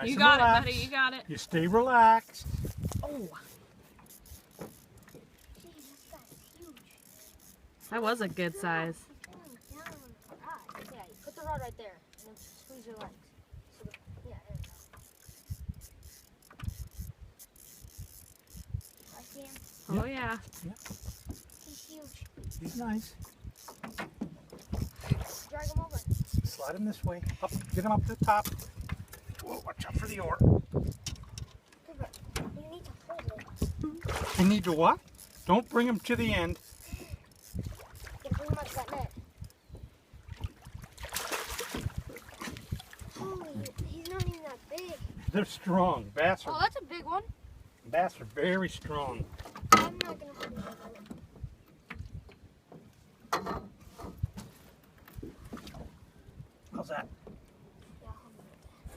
Nice You and got relaxed. it, buddy. You got it. You stay relaxed. Oh. That was a good size. Yeah, put the rod right there and then squeeze your legs. So yeah, there you go. I see him. Oh, yeah. He's huge. He's nice. Drag him over. Slide him this way. Up, get him up to the top. Whoa, watch out for the oar. You need to hold it. You need to what? Don't bring him to the end. You can bring him up to that net. Holy, he's not even that big. They're strong. Bass Oh, are, that's a big one. bass are very strong. I'm not gonna hold him. How's that?